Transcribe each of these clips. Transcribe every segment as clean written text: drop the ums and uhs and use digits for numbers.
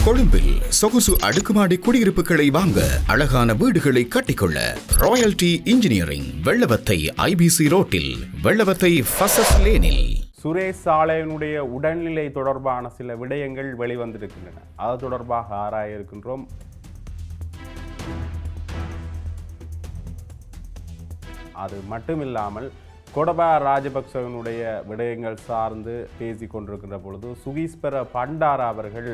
கொழும்பில் சொகுசு அடுக்குமாடி குடியிருப்புகளை வாங்க அழகான வீடுகளை கட்டிக்கொள்ள ராயல்டி இன்ஜினியரிங் வெள்ளவத்தை ஐபிசி ரோட்டில் வெள்ளவத்தை ஃபசஸ் லேனில். சுரேஷ் சாலையினுடைய உடல்நிலை தொடர்பான சில விடயங்கள் வெளிவந்திருக்கின்றன. அது தொடர்பாக ஆராய இருக்கின்றோம். அது மட்டுமில்லாமல் கோடபாய ராஜபக்சவினுடைய விடயங்கள் சார்ந்து பேசிக் கொண்டிருக்கின்ற பொழுது சுகீஸ்வர பண்டார அவர்கள்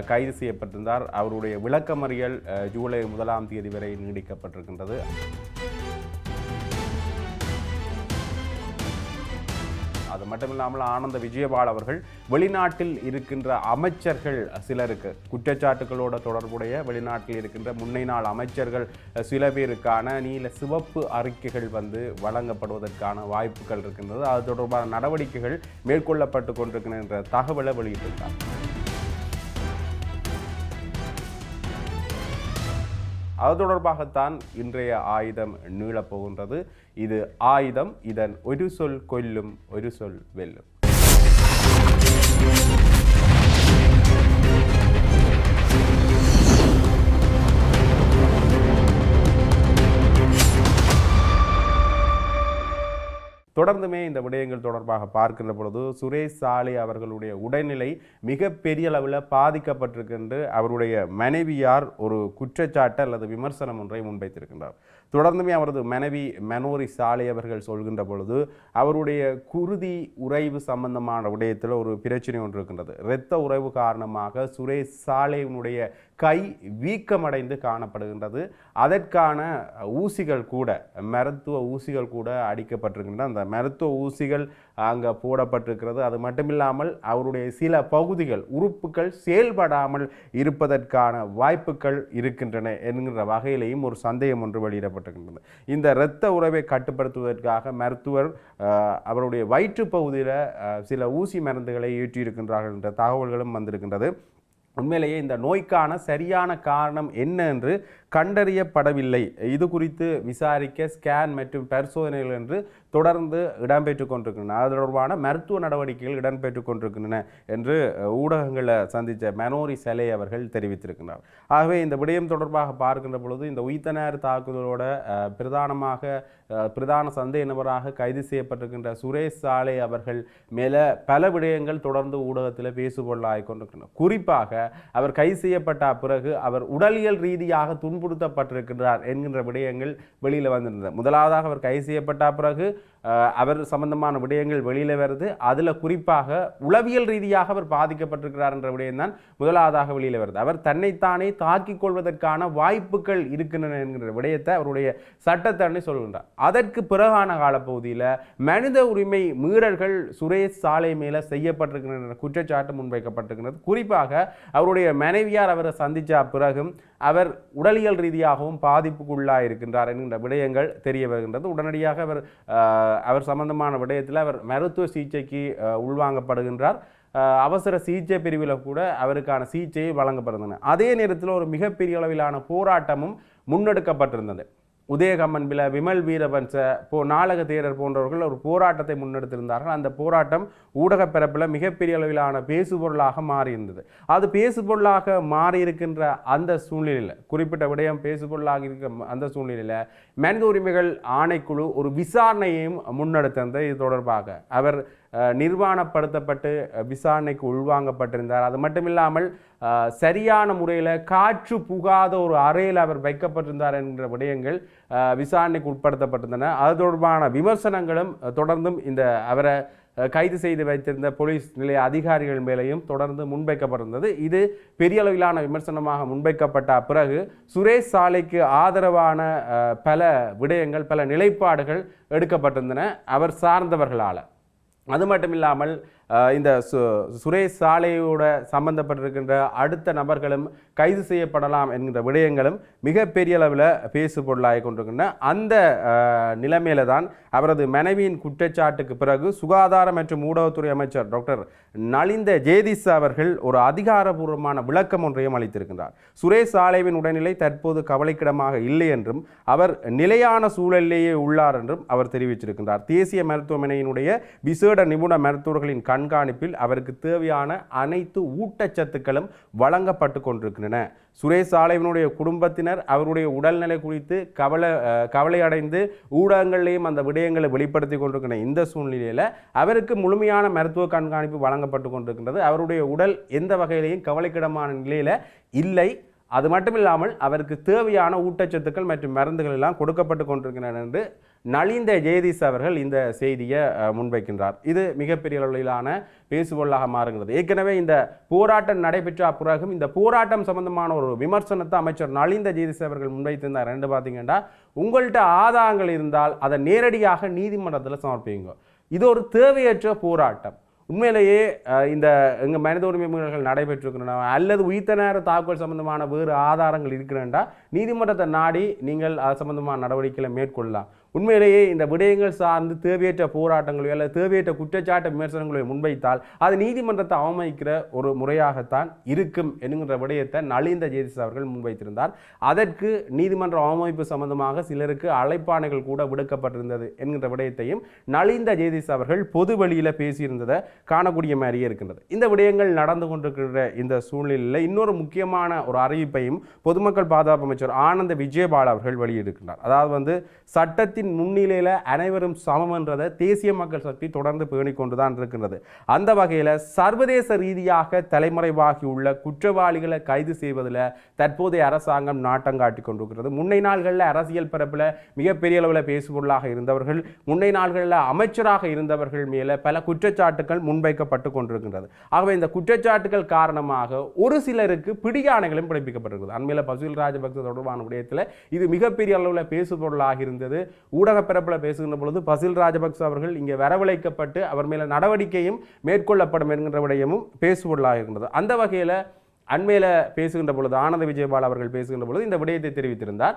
கைது செய்யப்பட்டிருந்தார். அவருடைய விளக்கமறியல் ஜூலை 1ஆம் தேதி வரை நீடிக்கப்பட்டிருக்கின்றது. அது மட்டுமில்லாமல் ஆனந்த விஜயபால் அவர்கள் வெளிநாட்டில் இருக்கின்ற அமைச்சர்கள் சிலருக்கு குற்றச்சாட்டுகளோட தொடர்புடைய வெளிநாட்டில் இருக்கின்ற முன்னை நாள் அமைச்சர்கள் சில பேருக்கான நீல சிவப்பு அறிக்கைகள் வழங்கப்படுவதற்கான வாய்ப்புகள் இருக்கின்றது. அது தொடர்பான நடவடிக்கைகள் மேற்கொள்ளப்பட்டு கொண்டிருக்கின்ற தகவலை வெளியிட்டிருக்கார். அது தொடர்பாகத்தான் இன்றைய ஆயுதம் நீளப்போகின்றது. இது ஆயுதம், இதன் ஒரு சொல் கொல்லும், ஒரு சொல் வெல்லும். தொடர்ந்துமே இந்த விடயங்கள் தொடர்பாக பார்க்கின்ற பொழுது சுரேஷ் சாலை அவர்களுடைய உடல்நிலை மிக பெரிய அளவில் பாதிக்கப்பட்டிருக்கின்ற அவருடைய மனைவியார் ஒரு குற்றச்சாட்டு அல்லது விமர்சனம் ஒன்றை முன்வைத்திருக்கின்றார். தொடர்ந்துமே அவரது மனைவி மனோரி சாலை அவர்கள் சொல்கின்ற பொழுது அவருடைய குருதி உறைவு சம்பந்தமான விடயத்தில் ஒரு பிரச்சனை ஒன்று இருக்கின்றது. இரத்த உறைவு காரணமாக சுரேஷ் சாலையினுடைய கை வீக்கமடைந்து காணப்படுகின்றது. அதற்கான ஊசிகள் கூட, மருத்துவ ஊசிகள் கூட அடிக்கப்பட்டிருக்கின்றன. அந்த மருத்துவ ஊசிகள் அங்கே போடப்பட்டிருக்கிறது. அது மட்டுமில்லாமல் அவருடைய சில பகுதிகள் உறுப்புகள் செயல்படாமல் இருப்பதற்கான வாய்ப்புகள் இருக்கின்றன என்கிற வகையிலேயும் ஒரு சந்தேகம் ஒன்று வெளியிடப்பட்டிருக்கின்றது. இந்த இரத்த உறவை கட்டுப்படுத்துவதற்காக மருத்துவர் அவருடைய வயிற்று பகுதியில் சில ஊசி மருந்துகளை ஏற்றியிருக்கின்றார்கள் என்ற தகவல்களும் வந்திருக்கின்றது. உண்மையிலேயே இந்த நோய்க்கான சரியான காரணம் என்ன என்று கண்டறியப்படவில்லை. இது குறித்து விசாரிக்க ஸ்கேன் மற்றும் பரிசோதனைகள் என்று தொடர்ந்து இடம்பெற்று கொண்டிருக்கின்றன. அது தொடர்பான மருத்துவ நடவடிக்கைகள் இடம்பெற்று கொண்டிருக்கின்றன என்று ஊடகங்களை சந்தித்த மனோரி சலே அவர்கள் தெரிவித்திருக்கிறார். ஆகவே இந்த விடயம் தொடர்பாக பார்க்கின்ற பொழுது இந்த உயிர்த்தனர் தாக்குதலோட பிரதான சந்தேக நபராக கைது செய்யப்பட்டிருக்கின்ற சுரேஷ் சாலை அவர்கள் மேல பல விடயங்கள் தொடர்ந்து ஊடகத்தில் பேசுபொருளாகிக் கொண்டிருக்கின்றன. குறிப்பாக அவர் கைது செய்யப்பட்ட பிறகு அவர் உடலியல் ரீதியாக துன்புறுத்தப்பட்டிருக்கிறார் என்கின்ற விடயங்கள் வெளியில் வந்திருந்தது. முதலாவதாக அவர் கைது செய்யப்பட்ட பிறகு அவர் சம்பந்தமான விடயங்கள் வெளியில் வருது. அதில் குறிப்பாக உளவியல் ரீதியாக அவர் பாதிக்கப்பட்டிருக்கிறார் என்ற விடயம் தான் முதலாவதாக வெளியில் வருது. அவர் தன்னைத்தானே தாக்கிக் கொள்வதற்கான வாய்ப்புகள் இருக்கின்றன என்கிற விடயத்தை அவருடைய சட்டத்தரணி சொல்கின்றார். அதற்கு பிறகான காலப்பகுதியில் மனித உரிமை மீறல்கள் சுரேஷ் சாலை மேலே செய்யப்பட்டிருக்கின்ற குற்றச்சாட்டு முன்வைக்கப்பட்டிருக்கிறது. குறிப்பாக அவருடைய மனைவியார் அவரை சந்தித்த பிறகும் அவர் உடலியல் ரீதியாகவும் பாதிப்புக்குள்ளாக இருக்கின்றார் என்கின்ற விடயங்கள் தெரிய வருகின்றது. உடனடியாக அவர் சம்பந்தமான விடயத்தில் அவர் மருத்துவ சிகிச்சைக்கு உள்வாங்கப்படுகின்றார். அவசர சிகிச்சை பிரிவில் கூட அவருக்கான சிகிச்சையை வழங்கப்படுகின்றன. அதே நேரத்தில் ஒரு மிகப்பெரிய அளவிலான போராட்டமும் முன்னெடுக்கப்பட்டிருந்தது. உதயகம்மன் பில, விமல் வீரவன்ச நாடக தேரர் போன்றவர்கள் ஒரு போராட்டத்தை முன்னெடுத்திருந்தார்கள். அந்த போராட்டம் ஊடக பரப்பில் மிகப்பெரிய அளவிலான பேசுபொருளாக மாறியிருந்தது. அது பேசுபொருளாக மாறியிருக்கின்ற அந்த சூழ்நிலையில், குறிப்பிட்ட விடயம் பேசுபொருளாக இருக்கிற அந்த சூழ்நிலையில் மனித உரிமைகள் ஆணைக்குழு ஒரு விசாரணையையும் முன்னெடுத்திருந்தது. இது தொடர்பாக அவர் நிர்வாணப்படுத்தப்பட்டு விசாரணைக்கு உள்வாங்கப்பட்டிருந்தார். அது மட்டுமில்லாமல் சரியான முறையில் காற்று புகாத ஒரு அறையில் அவர் வைக்கப்பட்டிருந்தார் என்கிற விடயங்கள் விசாரணைக்கு உட்படுத்தப்பட்டிருந்தன. அது தொடர்பான விமர்சனங்களும் தொடர்ந்தும் இந்த அவரை கைது செய்து வைத்திருந்த போலீஸ் நிலைய அதிகாரிகள் மேலேயும் தொடர்ந்து முன்வைக்கப்பட்டிருந்தது. இது பெரிய அளவிலான விமர்சனமாக முன்வைக்கப்பட்ட பிறகு சுரேஷ் சாலைக்கு ஆதரவான பல விடயங்கள், பல நிலைப்பாடுகள் எடுக்கப்பட்டிருந்தன அவர் சார்ந்தவர்களால். அது மட்டுமில்லாமல் இந்த சுரேஷ் சாலையோட சம்பந்தப்பட்டிருக்கின்ற அடுத்த நபர்களும் கைது செய்யப்படலாம் என்கின்ற விடயங்களும் மிகப்பெரிய அளவில் பேசுபொருளாகி கொண்டிருக்கின்றன. அந்த நிலைமையில தான் அவரது மனைவியின் குற்றச்சாட்டுக்கு பிறகு சுகாதார மற்றும் ஊடகத்துறை அமைச்சர் டாக்டர் நலிந்த ஜேதிஸ் அவர்கள் ஒரு அதிகாரபூர்வமான விளக்கம் ஒன்றையும் அளித்திருக்கின்றார். சுரேஷ் சாலைவின் உடல்நிலை தற்போது கவலைக்கிடமாக இல்லை என்றும் அவர் நிலையான சூழலிலேயே உள்ளார் என்றும் அவர் தெரிவித்திருக்கின்றார். தேசிய மருத்துவமனையினுடைய விசேட நிபுண மருத்துவர்களின் கண்காணிப்பில் அவருக்கு தேவையான அனைத்து ஊட்டச்சத்துக்களும் வழங்கப்பட்டு கொண்டிருக்கின்றன. சுரேஷ் சாலையினுடைய குடும்பத்தினர் அவருடைய உடல்நிலை குறித்து கவலை அடைந்து ஊடகங்களிலேயும் அந்த விடயங்களை வெளிப்படுத்தி கொண்டிருக்கின்ற இந்த சூழ்நிலையில் அவருக்கு முழுமையான மருத்துவ கண்காணிப்பு வழங்கப்பட்டு கொண்டிருக்கின்றது. அவருடைய உடல் எந்த வகையிலையும் கவலைக்கிடமான நிலையில் இல்லை. அது மட்டும் இல்லாமல் அவருக்கு தேவையான ஊட்டச்சத்துக்கள் மற்றும் மருந்துகள் எல்லாம் கொடுக்கப்பட்டு கொண்டிருக்கின்றன என்று நலிந்த ஜெயதீஷ் அவர்கள் இந்த செய்தியை முன்வைக்கின்றார். இது மிகப்பெரிய அளவிலான பேசுபொருளாக மாறுகிறது. ஏற்கனவே இந்த போராட்டம் நடைபெற்ற பிறகும் இந்த போராட்டம் சம்பந்தமான ஒரு விமர்சனத்தை அமைச்சர் நலிந்த ஜெயதீஷ் அவர்கள் முன்வைத்திருந்தார். ரெண்டு பார்த்தீங்கன்னா, உங்கள்கிட்ட ஆதாரங்கள் இருந்தால் அதை நேரடியாக நீதிமன்றத்தில் சமர்ப்பிங்க. இது ஒரு தேவையற்ற போராட்டம். உண்மையிலேயே இந்த எங்கள் மனித உரிமை மீறல்கள் நடைபெற்றிருக்கின்றன அல்லது உயிர்த்த நேர தாக்குதல் சம்பந்தமான வேறு ஆதாரங்கள் இருக்கிறேன்டா நீதிமன்றத்தை நாடி நீங்கள் அது சம்பந்தமான நடவடிக்கைகளை மேற்கொள்ளலாம். உண்மையிலேயே இந்த விடயங்கள் சார்ந்து தேவையற்ற போராட்டங்களோ அல்லது தேவையற்ற குற்றச்சாட்டு விமர்சனங்களை முன்வைத்தால் அது நீதிமன்றத்தை அவமதிக்கிற ஒரு முறையாகத்தான் இருக்கும் என்கின்ற விடயத்தை நலிந்த ஜெயதீஷ் அவர்கள் முன்வைத்திருந்தார். அதற்கு நீதிமன்ற அவமதிப்பு சம்பந்தமாக சிலருக்கு அழைப்பாணைகள் கூட விடுக்கப்பட்டிருந்தது என்கின்ற விடயத்தையும் நலிந்த ஜெயதீஷ் அவர்கள் பொது வழியில் பேசியிருந்ததை காணக்கூடிய மாதிரியே இருக்கின்றது. இந்த விடயங்கள் நடந்து கொண்டிருக்கின்ற இந்த சூழ்நிலையில் இன்னொரு முக்கியமான ஒரு அறிவிப்பையும் பொதுமக்கள் பாதுகாப்பு அமைச்சர் ஆனந்த விஜயபால் அவர்கள் வெளியிட்டிருக்கிறார். அதாவது சட்டத்தின் முன்னிலையில் அனைவரும் சமம் என்றதை தேசிய மக்கள் சக்தி தொடர்ந்து பேணிக்கொண்டுதான் இருக்கின்றது. அந்த வகையில் சர்வதேச ரீதியாக தலைமறைவாகியுள்ள குற்றவாளிகளை கைது செய்வதில் தற்போதைய அரசாங்கம் நாட்டம் காட்டிக் கொண்டிருக்கிறது. முன்னை நாள்களில் அரசியல் பரப்பில் மிகப்பெரிய அளவில் பேசுபொருளாக இருந்தவர்கள், முன்னை நாள்களில் அமைச்சராக இருந்தவர்கள் மேலே பல குற்றச்சாட்டுகள் முன்வைக்கப்பட்டு கொண்டிருக்கின்றது. ஆகவே இந்த குற்றச்சாட்டுகள் காரணமாக ஒரு சிலருக்கு பிடியாணைகளும் பிறப்பிக்கப்பட்டிருக்கிறது. அண்மையில் பசில் ராஜபக்ச தொடர்பான விடயத்தில் இது மிகப்பெரிய அளவில் பேசுபொருளாக இருந்தது. ஊடக பரப்பில் பேசுகின்ற பொழுது பசில் ராஜபக்ச அவர்கள் இங்கே வரவழைக்கப்பட்டு அவர் மேல நடவடிக்கையும் மேற்கொள்ளப்படும் என்கின்ற விடயமும் பேசுபொருளாக இருக்கின்றது. அந்த வகையில் அண்மையில் பேசுகின்ற பொழுது ஆனந்த விஜயபால் அவர்கள் பேசுகின்ற பொழுது இந்த விடயத்தை தெரிவித்திருந்தார்.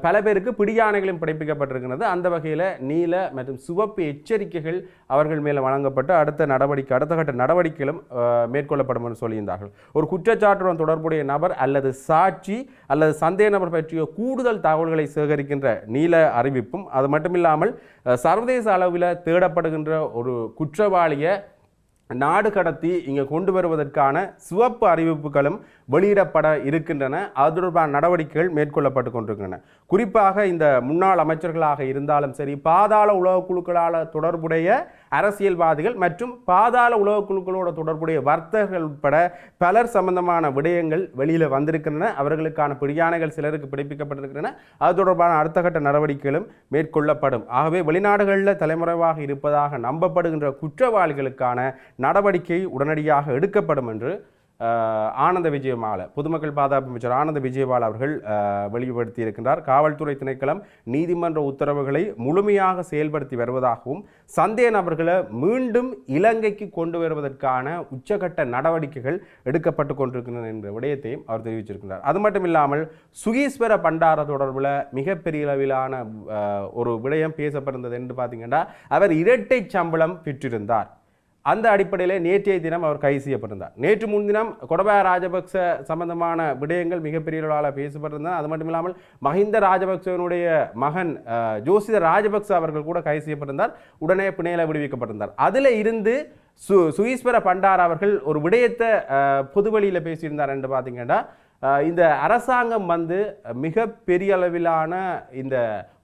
பல பேருக்கு பிடியாணைகளும் பிறப்பிக்கப்பட்டிருக்கிறது. அந்த வகையில் நீல மற்றும் சிவப்பு எச்சரிக்கைகள் அவர்கள் மேலே வழங்கப்பட்டு அடுத்த கட்ட நடவடிக்கைகளும் மேற்கொள்ளப்படும் என்று சொல்லியிருந்தார்கள். ஒரு குற்றச்சாட்டுடன் தொடர்புடைய நபர் அல்லது சாட்சி அல்லது சந்தேக நபர் பற்றிய கூடுதல் தகவல்களை சேகரிக்கின்ற நீல அறிவிப்பும், அது மட்டுமில்லாமல் சர்வதேச அளவில் தேடப்படுகின்ற ஒரு குற்றவாளியை நாடு கடத்தி இங்கே கொண்டு வருவதற்கான சிவப்பு அறிவிப்புகளும் வெளியிடப்பட இருக்கின்றன. அது தொடர்பான நடவடிக்கைகள் மேற்கொள்ளப்பட்டு கொண்டிருக்கின்றன. குறிப்பாக இந்த முன்னாள் அமைச்சர்களாக இருந்தாலும் சரி, பாதாள உலக குழுக்களால் தொடர்புடைய அரசியல்வாதிகள் மற்றும் பாதாள உலக குழுக்களோட தொடர்புடைய வர்த்தகர்கள் உட்பட பலர் சம்பந்தமான விடயங்கள் வெளியில் வந்திருக்கின்றன. அவர்களுக்கான பிடியாணைகள் சிலருக்கு பிறப்பிக்கப்பட்டிருக்கின்றன. அது தொடர்பான அடுத்த கட்ட நடவடிக்கைகளும் மேற்கொள்ளப்படும். ஆகவே வெளிநாடுகளில் தலைமறைவாக இருப்பதாக நம்பப்படுகின்ற குற்றவாளிகளுக்கான நடவடிக்கை உடனடியாக எடுக்கப்படும் என்று ஆனந்த விஜயபால பொதுமக்கள் பாதுகாப்பு அமைச்சர் ஆனந்த விஜயபால் அவர்கள் வெளிப்படுத்தி இருக்கின்றார். காவல்துறை திணைக்களம் நீதிமன்ற உத்தரவுகளை முழுமையாக செயல்படுத்தி வருவதாகவும் சந்தேக நபர்களை மீண்டும் இலங்கைக்கு கொண்டு வருவதற்கான உச்சகட்ட நடவடிக்கைகள் எடுக்கப்பட்டு கொண்டிருக்கின்றன என்ற விடயத்தையும் அவர் தெரிவிச்சிருக்கின்றார். அது மட்டும் இல்லாமல் சுகீஸ்வர பண்டார தொடர்பில் மிகப்பெரிய அளவிலான ஒரு விடயம் பேசப்படுகிறது என்று பார்த்தீங்கன்னா, அவர் இரட்டை சம்பளம் பெற்றிருந்தார். அந்த அடிப்படையில் நேற்றைய தினம் அவர் கைது செய்யப்பட்டிருந்தார். நேற்று முன்தினம் கோடபாய ராஜபக்ச சம்பந்தமான விடயங்கள் மிகப்பெரிய அளவில் பேசப்பட்டிருந்தார். அது மட்டும் இல்லாமல் மஹிந்த ராஜபக்சவனுடைய மகன் ஜோசித ராஜபக்ச அவர்கள் கூட கைது செய்யப்பட்டிருந்தார். உடனே பிணையில விடுவிக்கப்பட்டிருந்தார். அதில் இருந்து சுகீஸ்வர பண்டார் அவர்கள் ஒரு விடயத்தை பொதுவெளியில் பேசியிருந்தார் என்று பார்த்தீங்கன்னா, இந்த அரசாங்கம் மிக பெரிய அளவிலான இந்த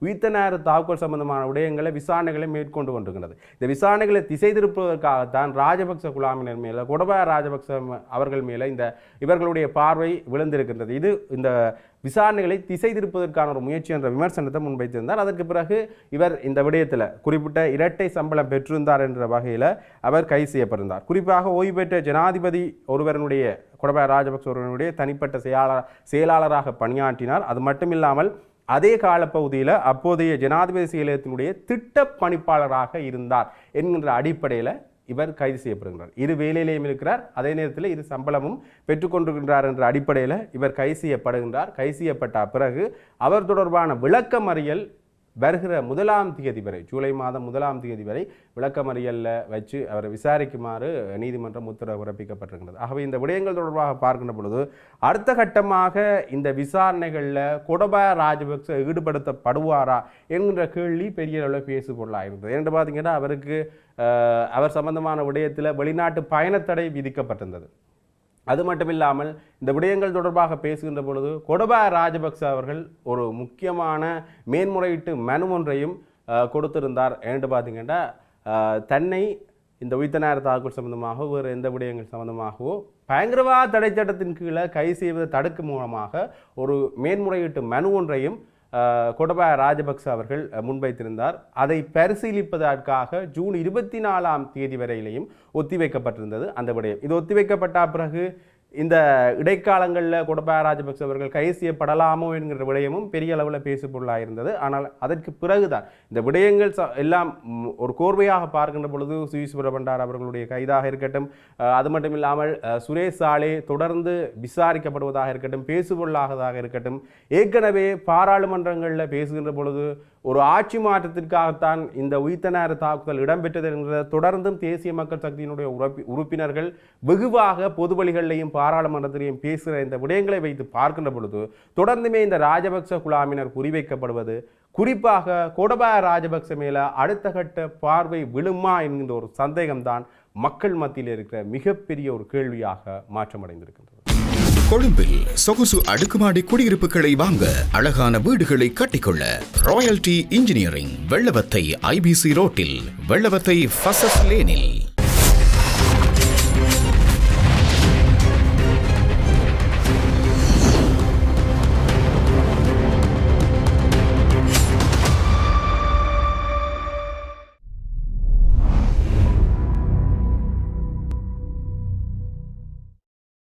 உயிர்த்த நேர தாக்குதல் சம்பந்தமான விடயங்களை விசாரணைகளை மேற்கொண்டு கொண்டிருக்கிறது. இந்த விசாரணைகளை திசை திருப்புவதற்காகத்தான் ராஜபக்ச குழாமினர் மேலே கோடபாய ராஜபக்ச அவர்கள் மேலே இவர்களுடைய பார்வை விழுந்திருக்கின்றது. இது இந்த விசாரணைகளை திசை திருப்பதற்கான ஒரு முயற்சி என்ற விமர்சனத்தை முன்வைத்திருந்தார். அதற்கு பிறகு இவர் இந்த விடயத்தில் குறிப்பிட்ட இரட்டை சம்பளம் பெற்றிருந்தார் என்ற வகையில் அவர் கைது செய்யப்பட்டிருந்தார். குறிப்பாக ஓய்வு பெற்ற ஜனாதிபதி ஒருவருடைய கோடபாய ராஜபக்ச ஒருவருடைய தனிப்பட்ட செயலாளராக பணியாற்றினார். அது மட்டுமில்லாமல் அதே காலப்பகுதியில் அப்போதைய ஜனாதிபதி செயலகத்தினுடைய திட்ட பணிப்பாளராக இருந்தார் என்கின்ற அடிப்படையில் இவர் கைது செய்யப்படுகிறார். இரு வேலையிலேயும் இருக்கிறார், அதே நேரத்தில் இரு சம்பளமும் பெற்றுக்கொண்டிருக்கின்றார் என்ற அடிப்படையில் இவர் கைது செய்யப்படுகின்றார். கைது செய்யப்பட்ட பிறகு அவர் தொடர்பான விளக்கமறியல் வருகிற 1ஆம் தேதி வரை, ஜூலை மாதம் 1ஆம் தேதி வரை விளக்கமறியலில் வச்சு அவரை விசாரிக்குமாறு நீதிமன்றம் உத்தரவு பிறப்பிக்கப்பட்டிருக்கிறது. ஆகவே இந்த விடயங்கள் தொடர்பாக பார்க்கின்ற பொழுது அடுத்த கட்டமாக இந்த விசாரணைகளில் கோடபாய ராஜபக்ச ஈடுபடுத்தப்படுவாரா என்கின்ற கேள்வி பெரிய அளவில் பேசுபொருளாக இருந்தது. என்று பார்த்தீங்கன்னா அவர் சம்பந்தமான விடயத்தில் வெளிநாட்டு பயணத்தடை விதிக்கப்பட்டிருந்தது. அது மட்டும் இல்லாமல் இந்த விடயங்கள் தொடர்பாக பேசுகின்ற பொழுது கோடபாய ராஜபக்ச அவர்கள் ஒரு முக்கியமான மேன்முறையீட்டு மனு ஒன்றையும் கொடுத்திருந்தார். என்று பார்த்தீங்கன்னா தன்னை இந்த உயிர்த்த தாக்குதல் சம்பந்தமாக வேறு எந்த விடயங்கள் சம்பந்தமாகவோ பயங்கரவாத தடை சட்டத்தின் கீழே கைது செய்வதை தடுக்கும் மூலமாக ஒரு மேன்முறையீட்டு மனு ஒன்றையும் கோடபாய ராஜபக்ச அவர்கள் முன்வைத்திருந்தார். அதை பரிசீலிப்பதற்காக ஜூன் 24ஆம் தேதி வரையிலையும் ஒத்திவைக்கப்பட்டிருந்தது அந்த விடயம். இது ஒத்திவைக்கப்பட்ட பிறகு இந்த இடைக்காலங்களில் கோடபாய ராஜபக்ச அவர்கள் கைது செய்யப்படலாமோ என்கிற விடயமும் பெரிய அளவில் பேசுபொருளாக இருந்தது. ஆனால் அதற்கு பிறகுதான் இந்த விடயங்கள் எல்லாம் ஒரு கோர்வையாக பார்க்கின்ற பொழுது சுயீஸ்வர பண்டார் அவர்களுடைய கைதாக இருக்கட்டும், அது மட்டும் இல்லாமல் சுரேஷ் சாலே தொடர்ந்து விசாரிக்கப்படுவதாக இருக்கட்டும், பேசுபொருளாகதாக இருக்கட்டும், ஏற்கனவே பாராளுமன்றங்களில் பேசுகின்ற பொழுது ஒரு ஆட்சி மாற்றத்திற்காகத்தான் இந்த உயிர்த்த தாக்குதல் இடம்பெற்றது என்கிற தொடர்ந்தும் தேசிய மக்கள் சக்தியினுடைய உறுப்பினர்கள் வெகுவாக பொது வழிகளிலையும் பாராளுமன்றத்திலையும் பேசுகிற இந்த விடயங்களை வைத்து பார்க்கின்ற பொழுது தொடர்ந்துமே இந்த ராஜபக்ச குழாமினர் குறிவைக்கப்படுவது, குறிப்பாக கோடபாய ராஜபக்ச மேல அடுத்த கட்ட பார்வை விழுமா என்கின்ற ஒரு சந்தேகம்தான் மக்கள் மத்தியில் இருக்கிற மிகப்பெரிய ஒரு கேள்வியாக மாற்றமடைந்திருக்கின்றது. கொழும்பில் சொகுசு அடுக்குமாடி குடியிருப்புகளை வாங்க, அழகான வீடுகளை கட்டிக்கொள்ள ராயல்டி இன்ஜினியரிங் வெள்ளவத்தை IBC ரோட்டில், வெள்ளவத்தை ஃபசஸ் லேனில்.